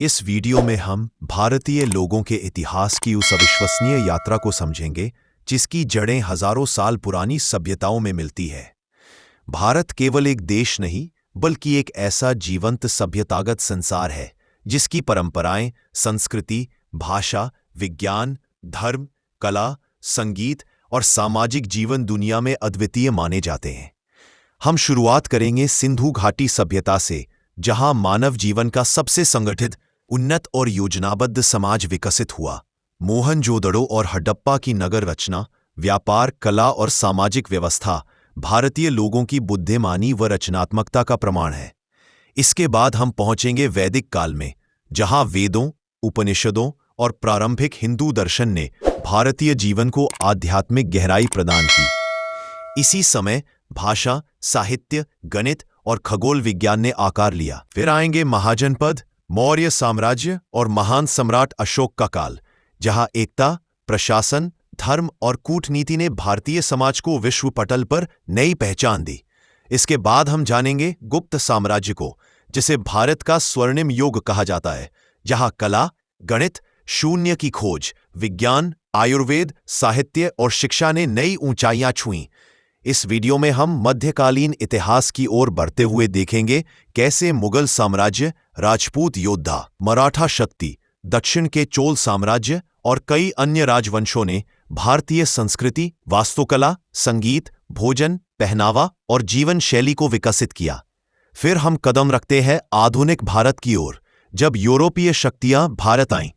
इस वीडियो में हम भारतीय लोगों के इतिहास की उस अविश्वसनीय यात्रा को समझेंगे जिसकी जड़ें हजारों साल पुरानी सभ्यताओं में मिलती है। भारत केवल एक देश नहीं बल्कि एक ऐसा जीवंत सभ्यतागत संसार है जिसकी परंपराएं, संस्कृति, भाषा, विज्ञान, धर्म, कला, संगीत और सामाजिक जीवन दुनिया में अद्वितीय माने जाते हैं। हम शुरुआत करेंगे सिंधु घाटी सभ्यता से, जहां मानव जीवन का सबसे संगठित, उन्नत और योजनाबद्ध समाज विकसित हुआ। मोहनजोदड़ो और हडप्पा की नगर रचना, व्यापार, कला और सामाजिक व्यवस्था भारतीय लोगों की बुद्धिमानी व रचनात्मकता का प्रमाण है। इसके बाद हम पहुंचेंगे वैदिक काल में, जहां वेदों, उपनिषदों और प्रारंभिक हिंदू दर्शन ने भारतीय जीवन को आध्यात्मिक गहराई प्रदान की। इसी समय भाषा, साहित्य, गणित और खगोल विज्ञान ने आकार लिया। फिर आएंगे महाजनपद, मौर्य साम्राज्य और महान सम्राट अशोक का काल, जहां एकता, प्रशासन, धर्म और कूटनीति ने भारतीय समाज को विश्व पटल पर नई पहचान दी। इसके बाद हम जानेंगे गुप्त साम्राज्य को, जिसे भारत का स्वर्णिम युग कहा जाता है, जहां कला, गणित, शून्य की खोज, विज्ञान, आयुर्वेद, साहित्य और शिक्षा ने नई ऊंचाइयां छुईं। इस वीडियो में हम मध्यकालीन इतिहास की ओर बढ़ते हुए देखेंगे कैसे मुगल साम्राज्य, राजपूत योद्धा, मराठा शक्ति, दक्षिण के चोल साम्राज्य और कई अन्य राजवंशों ने भारतीय संस्कृति, वास्तुकला, संगीत, भोजन, पहनावा और जीवन शैली को विकसित किया। फिर हम कदम रखते हैं आधुनिक भारत की ओर, जब यूरोपीय शक्तियां भारत आईं।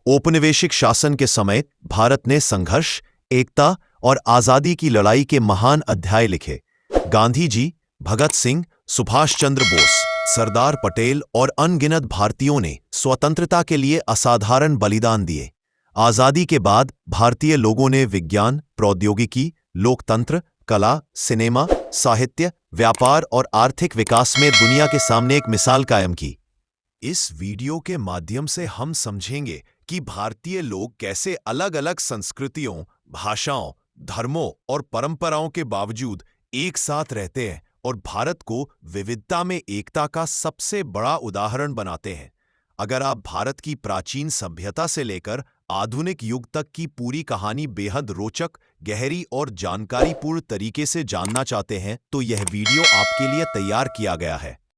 औपनिवेशिक शासन के समय भारत ने संघर्ष, एकता और आजादी की लड़ाई के महान अध्याय लिखे। गांधी जी, भगत सिंह, सुभाष चंद्र बोस, सरदार पटेल और अनगिनत भारतीयों ने स्वतंत्रता के लिए असाधारण बलिदान दिए। आजादी के बाद भारतीय लोगों ने विज्ञान, प्रौद्योगिकी, लोकतंत्र, कला, सिनेमा, साहित्य, व्यापार और आर्थिक विकास में दुनिया के सामने एक मिसाल कायम की। इस वीडियो के माध्यम से हम समझेंगे कि भारतीय लोग कैसे अलग अलग संस्कृतियों, भाषाओं, धर्मों और परंपराओं के बावजूद एक साथ रहते हैं और भारत को विविधता में एकता का सबसे बड़ा उदाहरण बनाते हैं। अगर आप भारत की प्राचीन सभ्यता से लेकर आधुनिक युग तक की पूरी कहानी बेहद रोचक, गहरी और जानकारीपूर्ण तरीके से जानना चाहते हैं, तो यह वीडियो आपके लिए तैयार किया गया है।